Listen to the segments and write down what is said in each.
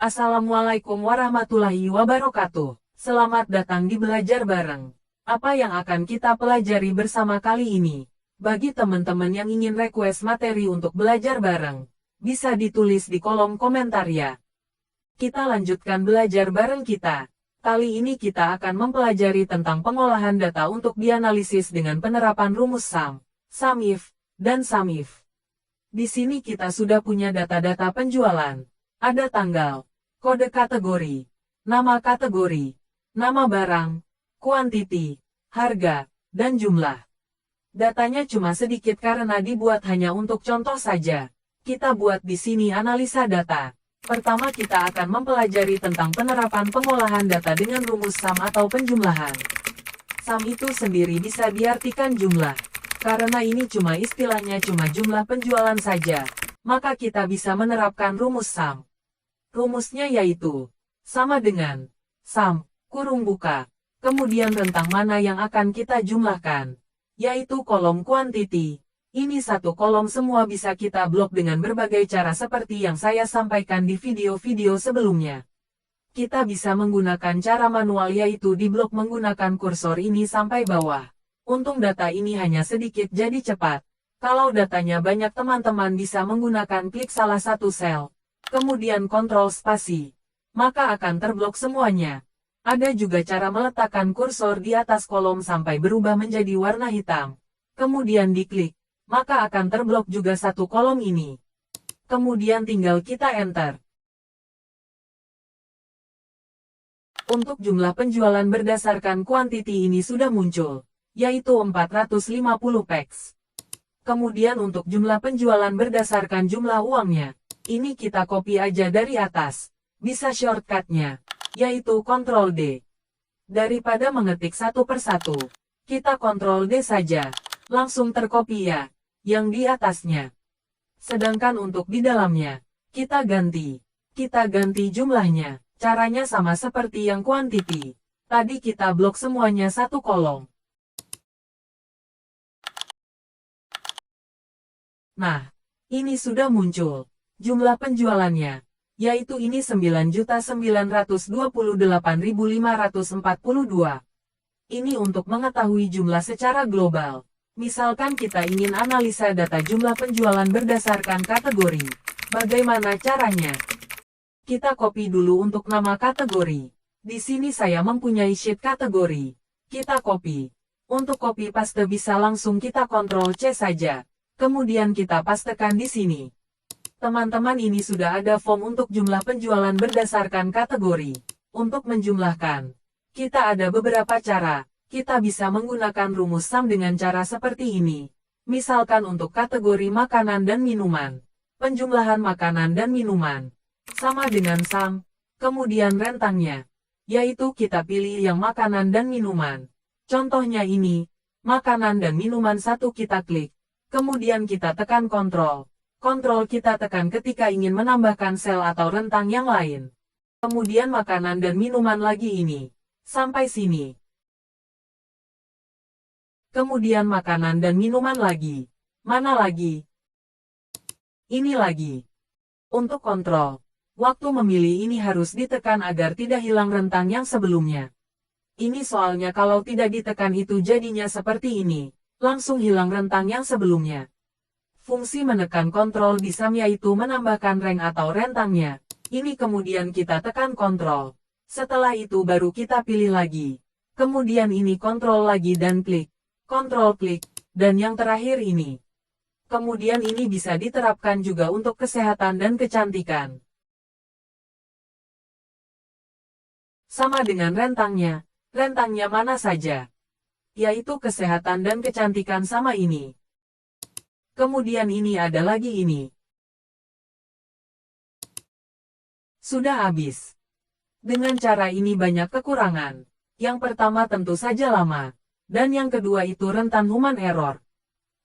Assalamualaikum warahmatullahi wabarakatuh. Selamat datang di Belajar Bareng. Apa yang akan kita pelajari bersama kali ini? Bagi teman-teman yang ingin request materi untuk belajar bareng, bisa ditulis di kolom komentar ya. Kita lanjutkan belajar bareng kita. Kali ini kita akan mempelajari tentang pengolahan data untuk dianalisis dengan penerapan rumus SUM, SUMIF, dan SUMIF. Di sini kita sudah punya data-data penjualan. Ada tanggal, kode kategori, nama barang, kuantiti, harga, dan jumlah. Datanya cuma sedikit karena dibuat hanya untuk contoh saja. Kita buat di sini analisa data. Pertama kita akan mempelajari tentang penerapan pengolahan data dengan rumus SUM atau penjumlahan. SUM itu sendiri bisa diartikan jumlah. Karena ini cuma istilahnya cuma jumlah penjualan saja, maka kita bisa menerapkan rumus SUM. Rumusnya yaitu, sama dengan, SUM, kurung buka, kemudian rentang mana yang akan kita jumlahkan, yaitu kolom kuantiti. Ini satu kolom semua bisa kita blok dengan berbagai cara seperti yang saya sampaikan di video-video sebelumnya. Kita bisa menggunakan cara manual yaitu di blok menggunakan kursor ini sampai bawah. Untung data ini hanya sedikit jadi cepat. Kalau datanya banyak teman-teman bisa menggunakan klik salah satu sel, kemudian kontrol spasi, maka akan terblok semuanya. Ada juga cara meletakkan kursor di atas kolom sampai berubah menjadi warna hitam. Kemudian diklik, maka akan terblok juga satu kolom ini. Kemudian tinggal kita enter. Untuk jumlah penjualan berdasarkan kuantiti ini sudah muncul, yaitu 450 peks. Kemudian untuk jumlah penjualan berdasarkan jumlah uangnya, ini kita copy aja dari atas. Bisa shortcutnya, yaitu Ctrl D. Daripada mengetik satu persatu, kita Ctrl D saja, langsung tercopy ya, yang di atasnya. Sedangkan untuk di dalamnya, kita ganti jumlahnya. Caranya sama seperti yang kuantiti. Tadi kita blok semuanya satu kolom. Nah, ini sudah muncul. Jumlah penjualannya, yaitu ini 9.928.542. Ini untuk mengetahui jumlah secara global. Misalkan kita ingin analisa data jumlah penjualan berdasarkan kategori. Bagaimana caranya? Kita copy dulu untuk nama kategori. Di sini saya mempunyai sheet kategori. Kita copy. Untuk copy paste bisa langsung kita Ctrl C saja. Kemudian kita pastekan di sini. Teman-teman ini sudah ada form untuk jumlah penjualan berdasarkan kategori. Untuk menjumlahkan, kita ada beberapa cara. Kita bisa menggunakan rumus SUM dengan cara seperti ini. Misalkan untuk kategori makanan dan minuman. Penjumlahan makanan dan minuman. Sama dengan SUM. Kemudian rentangnya. Yaitu kita pilih yang makanan dan minuman. Contohnya ini. Makanan dan minuman satu kita klik. Kemudian kita tekan kontrol. Kontrol kita tekan ketika ingin menambahkan sel atau rentang yang lain. Kemudian makanan dan minuman lagi ini. Sampai sini. Kemudian makanan dan minuman lagi. Mana lagi? Ini lagi. Untuk kontrol. Waktu memilih ini harus ditekan agar tidak hilang rentang yang sebelumnya. Ini soalnya kalau tidak ditekan itu jadinya seperti ini. Langsung hilang rentang yang sebelumnya. Fungsi menekan kontrol di SUM yaitu menambahkan rank atau rentangnya. Ini kemudian kita tekan kontrol. Setelah itu baru kita pilih lagi. Kemudian ini kontrol lagi dan klik. Kontrol klik. Dan yang terakhir ini. Kemudian ini bisa diterapkan juga untuk kesehatan dan kecantikan. Sama dengan rentangnya. Rentangnya mana saja? Yaitu kesehatan dan kecantikan sama ini. Kemudian ini ada lagi ini. Sudah habis. Dengan cara ini banyak kekurangan. Yang pertama tentu saja lama. Dan yang kedua itu rentan human error.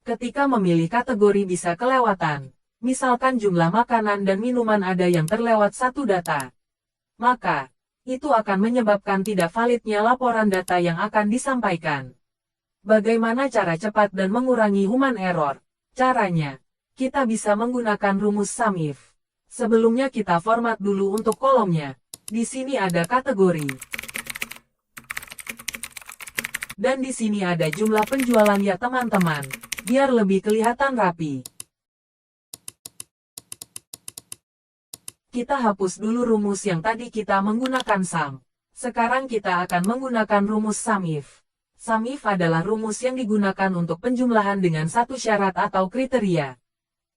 Ketika memilih kategori bisa kelewatan. Misalkan jumlah makanan dan minuman ada yang terlewat satu data. Maka, itu akan menyebabkan tidak validnya laporan data yang akan disampaikan. Bagaimana cara cepat dan mengurangi human error? Caranya, kita bisa menggunakan rumus SUMIF. Sebelumnya kita format dulu untuk kolomnya. Di sini ada kategori. Dan di sini ada jumlah penjualan ya teman-teman. Biar lebih kelihatan rapi. Kita hapus dulu rumus yang tadi kita menggunakan sum. Sekarang kita akan menggunakan rumus sum if. Sum if adalah rumus yang digunakan untuk penjumlahan dengan satu syarat atau kriteria.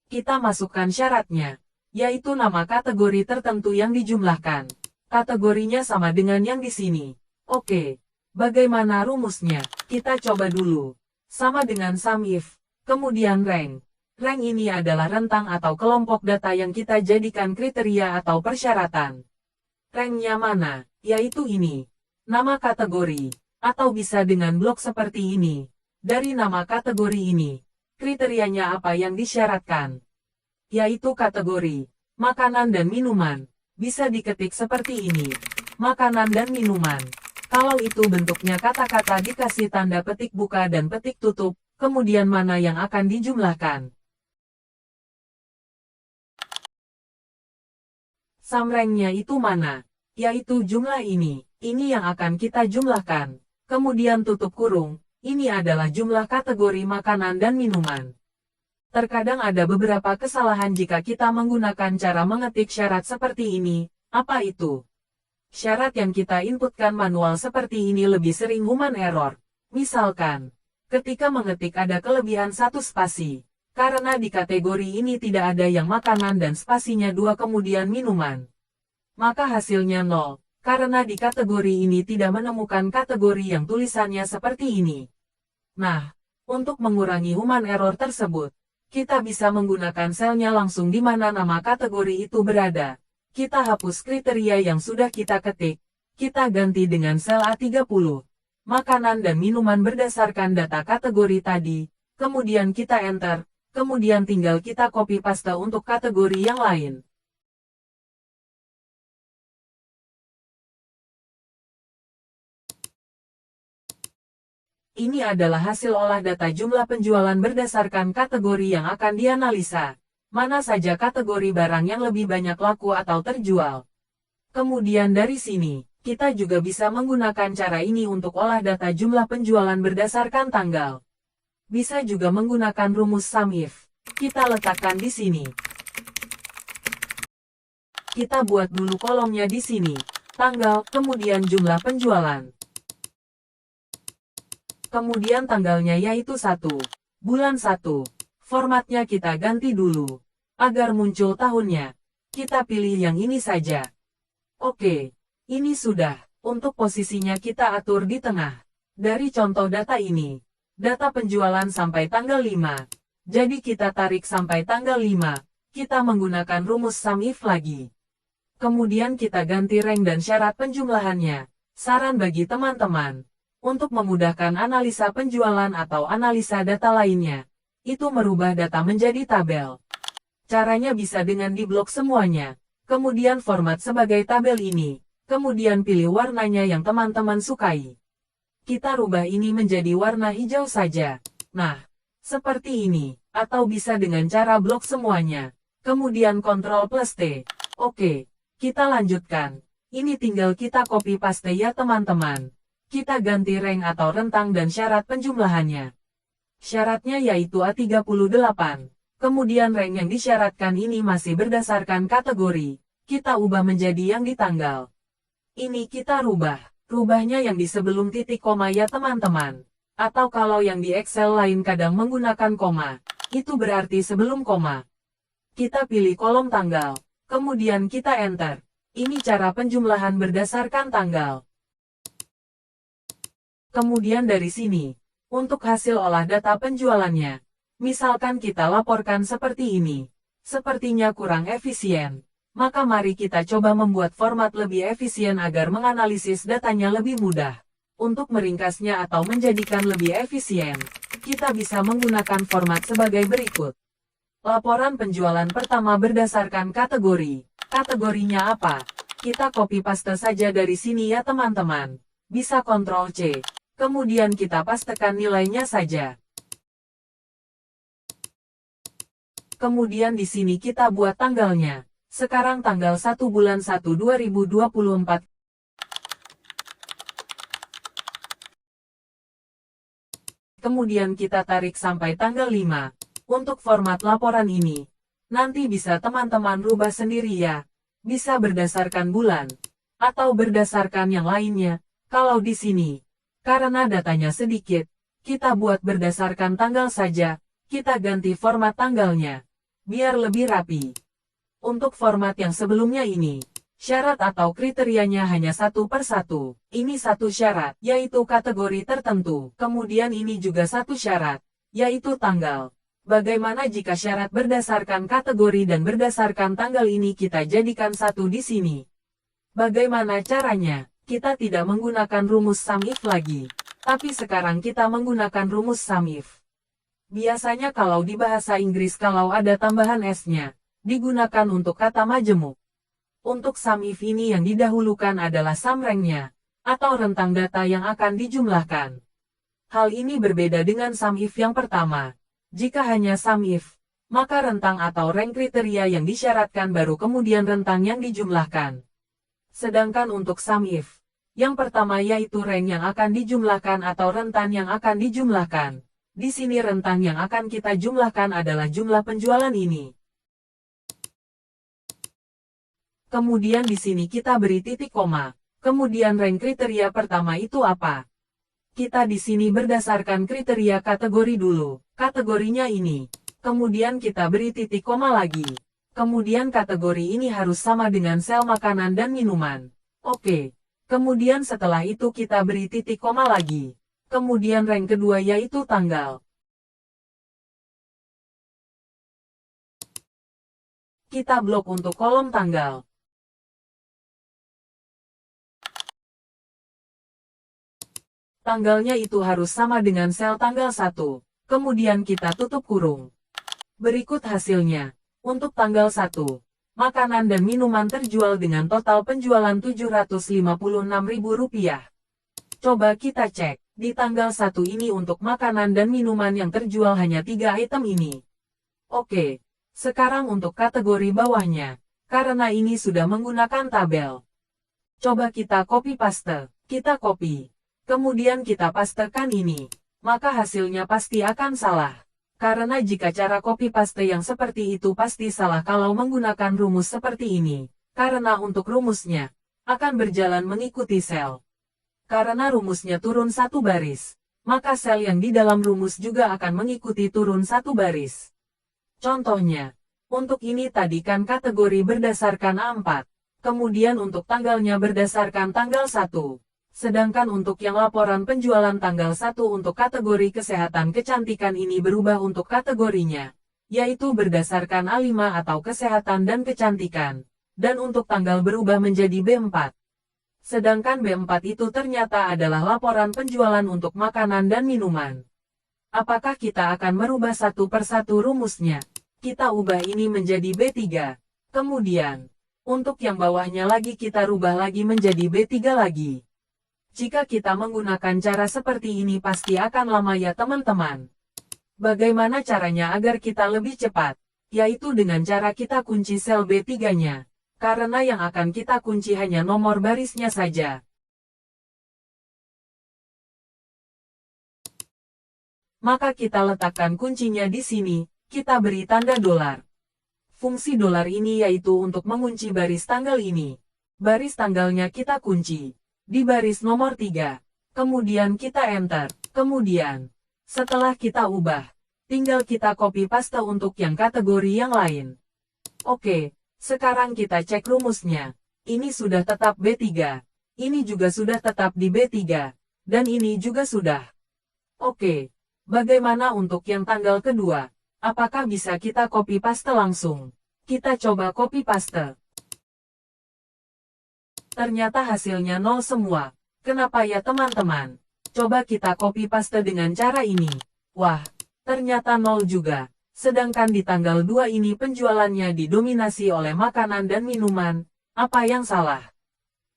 Kita masukkan syaratnya, yaitu nama kategori tertentu yang dijumlahkan. Kategorinya sama dengan yang di sini. Oke, bagaimana rumusnya? Kita coba dulu. Sama dengan sum if, kemudian rank. Rank ini adalah rentang atau kelompok data yang kita jadikan kriteria atau persyaratan. Ranknya mana? Yaitu ini. Nama kategori. Atau bisa dengan blok seperti ini. Dari nama kategori ini, kriterianya apa yang disyaratkan? Yaitu kategori, makanan dan minuman. Bisa diketik seperti ini. Makanan dan minuman. Kalau itu bentuknya kata-kata dikasih tanda petik buka dan petik tutup, kemudian mana yang akan dijumlahkan? Sum rank-nya itu mana? Yaitu jumlah ini. Ini yang akan kita jumlahkan. Kemudian tutup kurung. Ini adalah jumlah kategori makanan dan minuman. Terkadang ada beberapa kesalahan jika kita menggunakan cara mengetik syarat seperti ini. Apa itu? Syarat yang kita inputkan manual seperti ini lebih sering human error. Misalkan, ketika mengetik ada kelebihan satu spasi. Karena di kategori ini tidak ada yang makanan dan spasinya 2 kemudian minuman. Maka hasilnya 0, karena di kategori ini tidak menemukan kategori yang tulisannya seperti ini. Nah, untuk mengurangi human error tersebut, kita bisa menggunakan selnya langsung di mana nama kategori itu berada. Kita hapus kriteria yang sudah kita ketik, kita ganti dengan sel A30. Makanan dan minuman berdasarkan data kategori tadi, kemudian kita enter. Kemudian tinggal kita copy paste untuk kategori yang lain. Ini adalah hasil olah data jumlah penjualan berdasarkan kategori yang akan dianalisa. Mana saja kategori barang yang lebih banyak laku atau terjual. Kemudian dari sini, kita juga bisa menggunakan cara ini untuk olah data jumlah penjualan berdasarkan tanggal. Bisa juga menggunakan rumus sum if. Kita letakkan di sini. Kita buat dulu kolomnya di sini. Tanggal, kemudian jumlah penjualan. Kemudian tanggalnya yaitu 1. Bulan 1. Formatnya kita ganti dulu. Agar muncul tahunnya. Kita pilih yang ini saja. Oke. Ini sudah. Untuk posisinya kita atur di tengah. Dari contoh data ini. Data penjualan sampai tanggal 5. Jadi kita tarik sampai tanggal 5. Kita menggunakan rumus sum if lagi. Kemudian kita ganti rank dan syarat penjumlahannya. Saran bagi teman-teman. Untuk memudahkan analisa penjualan atau analisa data lainnya. Itu merubah data menjadi tabel. Caranya bisa dengan diblok semuanya. Kemudian format sebagai tabel ini. Kemudian pilih warnanya yang teman-teman sukai. Kita rubah ini menjadi warna hijau saja. Nah, seperti ini. Atau bisa dengan cara blok semuanya. Kemudian Ctrl plus T. Oke, kita lanjutkan. Ini tinggal kita copy paste ya teman-teman. Kita ganti rank atau rentang dan syarat penjumlahannya. Syaratnya yaitu A38. Kemudian rank yang disyaratkan ini masih berdasarkan kategori. Kita ubah menjadi yang di tanggal. Ini kita rubah. Rubahnya yang di sebelum titik koma ya teman-teman. Atau kalau yang di Excel lain kadang menggunakan koma. Itu berarti sebelum koma. Kita pilih kolom tanggal. Kemudian kita enter. Ini cara penjumlahan berdasarkan tanggal. Kemudian dari sini. Untuk hasil olah data penjualannya. Misalkan kita laporkan seperti ini. Sepertinya kurang efisien. Maka mari kita coba membuat format lebih efisien agar menganalisis datanya lebih mudah. Untuk meringkasnya atau menjadikan lebih efisien, kita bisa menggunakan format sebagai berikut. Laporan penjualan pertama berdasarkan kategori. Kategorinya apa? Kita copy paste saja dari sini ya teman-teman. Bisa Ctrl C. Kemudian kita pastekan nilainya saja. Kemudian di sini kita buat tanggalnya. Sekarang tanggal 1 bulan 1 2024. Kemudian kita tarik sampai tanggal 5. Untuk format laporan ini, nanti bisa teman-teman rubah sendiri ya. Bisa berdasarkan bulan, atau berdasarkan yang lainnya. Kalau di sini, karena datanya sedikit, kita buat berdasarkan tanggal saja, kita ganti format tanggalnya, biar lebih rapi. Untuk format yang sebelumnya ini, syarat atau kriterianya hanya satu per satu. Ini satu syarat, yaitu kategori tertentu. Kemudian ini juga satu syarat, yaitu tanggal. Bagaimana jika syarat berdasarkan kategori dan berdasarkan tanggal ini kita jadikan satu di sini? Bagaimana caranya? Kita tidak menggunakan rumus sum if lagi, tapi sekarang kita menggunakan rumus sum if. Biasanya kalau di bahasa Inggris kalau ada tambahan s-nya, digunakan untuk kata majemuk. Untuk sum if ini yang didahulukan adalah sum rank-nya, atau rentang data yang akan dijumlahkan. Hal ini berbeda dengan sum if yang pertama. Jika hanya sum if, maka rentang atau rank kriteria yang disyaratkan baru kemudian rentang yang dijumlahkan. Sedangkan untuk sum if, yang pertama yaitu rank yang akan dijumlahkan atau rentan yang akan dijumlahkan. Di sini rentang yang akan kita jumlahkan adalah jumlah penjualan ini. Kemudian di sini kita beri titik koma. Kemudian rank kriteria pertama itu apa? Kita di sini berdasarkan kriteria kategori dulu. Kategorinya ini. Kemudian kita beri titik koma lagi. Kemudian kategori ini harus sama dengan sel makanan dan minuman. Oke. Kemudian setelah itu kita beri titik koma lagi. Kemudian rank kedua yaitu tanggal. Kita blok untuk kolom tanggal. Tanggalnya itu harus sama dengan sel tanggal 1. Kemudian kita tutup kurung. Berikut hasilnya. Untuk tanggal 1, makanan dan minuman terjual dengan total penjualan Rp756.000. Coba kita cek. Di tanggal 1 ini untuk makanan dan minuman yang terjual hanya 3 item ini. Oke. Sekarang untuk kategori bawahnya. Karena ini sudah menggunakan tabel. Coba kita copy paste. Kita copy. Kemudian kita pastekan ini, maka hasilnya pasti akan salah. Karena jika cara copy paste yang seperti itu pasti salah kalau menggunakan rumus seperti ini. Karena untuk rumusnya, akan berjalan mengikuti sel. Karena rumusnya turun satu baris, maka sel yang di dalam rumus juga akan mengikuti turun satu baris. Contohnya, untuk ini tadi kan kategori berdasarkan A4, kemudian untuk tanggalnya berdasarkan tanggal 1. Sedangkan untuk yang laporan penjualan tanggal 1 untuk kategori kesehatan kecantikan ini berubah untuk kategorinya, yaitu berdasarkan A5 atau kesehatan dan kecantikan, dan untuk tanggal berubah menjadi B4. Sedangkan B4 itu ternyata adalah laporan penjualan untuk makanan dan minuman. Apakah kita akan merubah satu persatu rumusnya? Kita ubah ini menjadi B3. Kemudian, untuk yang bawahnya lagi kita rubah lagi menjadi B3 lagi. Jika kita menggunakan cara seperti ini pasti akan lama ya teman-teman. Bagaimana caranya agar kita lebih cepat? Yaitu dengan cara kita kunci sel B3-nya. Karena yang akan kita kunci hanya nomor barisnya saja. Maka kita letakkan kuncinya di sini, kita beri tanda dolar. Fungsi dolar ini yaitu untuk mengunci baris tanggal ini. Baris tanggalnya kita kunci di baris nomor 3. Kemudian kita enter. Kemudian, setelah kita ubah, tinggal kita copy paste untuk yang kategori yang lain. Oke, sekarang kita cek rumusnya. Ini sudah tetap B3. Ini juga sudah tetap di B3. Dan ini juga sudah. Oke, bagaimana untuk yang tanggal kedua? Apakah bisa kita copy paste langsung? Kita coba copy paste. Ternyata hasilnya 0 semua. Kenapa ya teman-teman? Coba kita copy paste dengan cara ini. Wah, ternyata 0 juga. Sedangkan di tanggal 2 ini penjualannya didominasi oleh makanan dan minuman. Apa yang salah?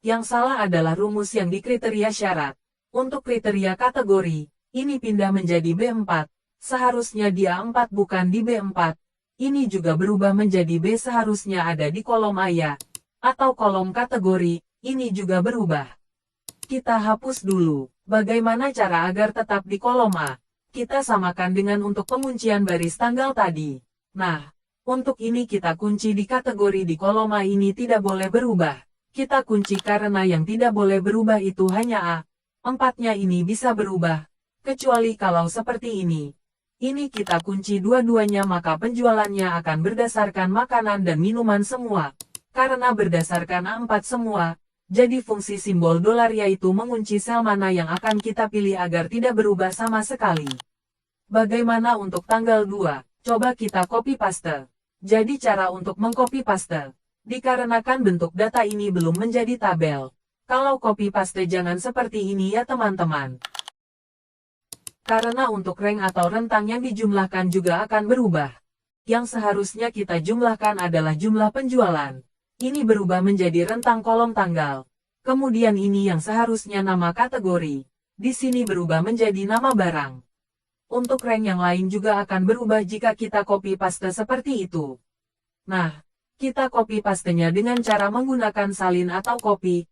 Yang salah adalah rumus yang di kriteria syarat. Untuk kriteria kategori, ini pindah menjadi B4. Seharusnya dia 4 bukan di B4. Ini juga berubah menjadi B, seharusnya ada di kolom A ya. Atau kolom kategori, ini juga berubah. Kita hapus dulu. Bagaimana cara agar tetap di kolom A? Kita samakan dengan untuk penguncian baris tanggal tadi. Nah, untuk ini kita kunci di kategori di kolom A ini tidak boleh berubah. Kita kunci karena yang tidak boleh berubah itu hanya A. 4-nya ini bisa berubah. Kecuali kalau seperti ini. Ini kita kunci dua-duanya, maka penjualannya akan berdasarkan makanan dan minuman semua. Karena berdasarkan A4 semua. Jadi fungsi simbol dolar yaitu mengunci sel mana yang akan kita pilih agar tidak berubah sama sekali. Bagaimana untuk tanggal 2? Coba kita copy paste. Jadi cara untuk mengcopy paste. Dikarenakan bentuk data ini belum menjadi tabel. Kalau copy paste jangan seperti ini ya teman-teman. Karena untuk rank atau rentang yang dijumlahkan juga akan berubah. Yang seharusnya kita jumlahkan adalah jumlah penjualan. Ini berubah menjadi rentang kolom tanggal. Kemudian ini yang seharusnya nama kategori. Di sini berubah menjadi nama barang. Untuk rank yang lain juga akan berubah jika kita copy paste seperti itu. Nah, kita copy pastenya dengan cara menggunakan salin atau copy.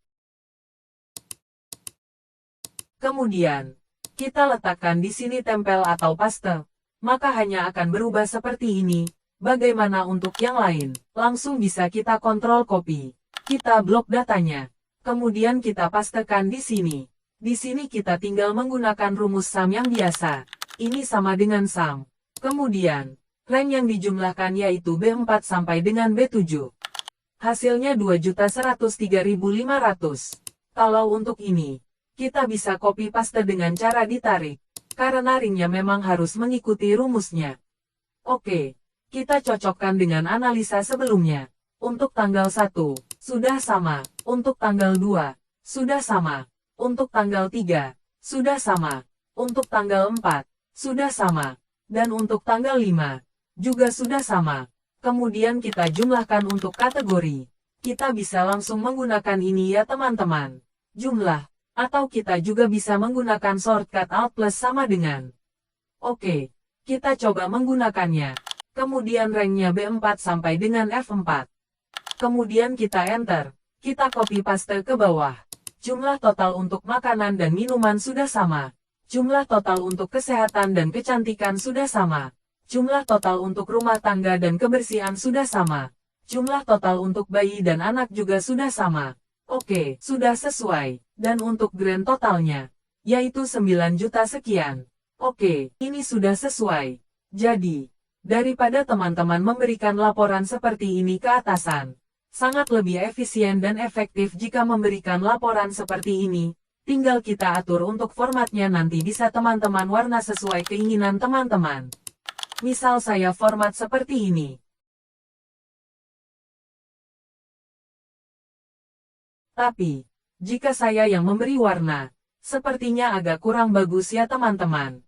Kemudian, kita letakkan di sini tempel atau paste. Maka hanya akan berubah seperti ini. Bagaimana untuk yang lain? Langsung bisa kita kontrol copy. Kita blok datanya. Kemudian kita pastekan di sini. Di sini kita tinggal menggunakan rumus sum yang biasa. Ini sama dengan sum. Kemudian, rank yang dijumlahkan yaitu B4 sampai dengan B7. Hasilnya 2.103.500. Kalau untuk ini, kita bisa copy paste dengan cara ditarik. Karena ringnya memang harus mengikuti rumusnya. Oke. Kita cocokkan dengan analisa sebelumnya. Untuk tanggal 1, sudah sama. Untuk tanggal 2, sudah sama. Untuk tanggal 3, sudah sama. Untuk tanggal 4, sudah sama. Dan untuk tanggal 5, juga sudah sama. Kemudian kita jumlahkan untuk kategori. Kita bisa langsung menggunakan ini ya teman-teman. Jumlah. Atau kita juga bisa menggunakan shortcut Alt plus sama dengan. Oke. Kita coba menggunakannya. Kemudian ranknya B4 sampai dengan F4. Kemudian kita enter. Kita copy paste ke bawah. Jumlah total untuk makanan dan minuman sudah sama. Jumlah total untuk kesehatan dan kecantikan sudah sama. Jumlah total untuk rumah tangga dan kebersihan sudah sama. Jumlah total untuk bayi dan anak juga sudah sama. Oke, sudah sesuai. Dan untuk grand totalnya, yaitu 9 juta sekian. Oke, ini sudah sesuai. Jadi, daripada teman-teman memberikan laporan seperti ini ke atasan, sangat lebih efisien dan efektif jika memberikan laporan seperti ini. Tinggal kita atur untuk formatnya, nanti bisa teman-teman warna sesuai keinginan teman-teman. Misal saya format seperti ini. Tapi, jika saya yang memberi warna, sepertinya agak kurang bagus ya teman-teman.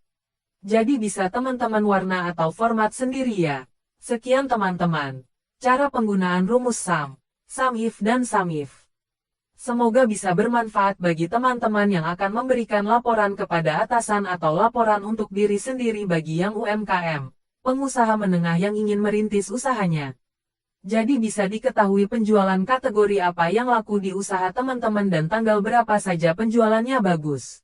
Jadi bisa teman-teman warna atau format sendiri ya. Sekian teman-teman. Cara penggunaan rumus sum, sum if dan sum if. Semoga bisa bermanfaat bagi teman-teman yang akan memberikan laporan kepada atasan atau laporan untuk diri sendiri bagi yang UMKM, pengusaha menengah yang ingin merintis usahanya. Jadi bisa diketahui penjualan kategori apa yang laku di usaha teman-teman dan tanggal berapa saja penjualannya bagus.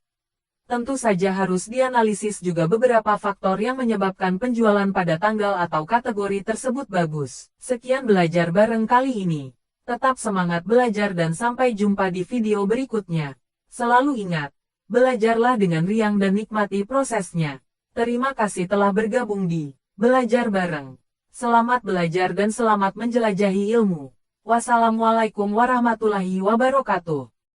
Tentu saja harus dianalisis juga beberapa faktor yang menyebabkan penjualan pada tanggal atau kategori tersebut bagus. Sekian belajar bareng kali ini. Tetap semangat belajar dan sampai jumpa di video berikutnya. Selalu ingat, belajarlah dengan riang dan nikmati prosesnya. Terima kasih telah bergabung di Belajar Bareng. Selamat belajar dan selamat menjelajahi ilmu. Wassalamualaikum warahmatullahi wabarakatuh.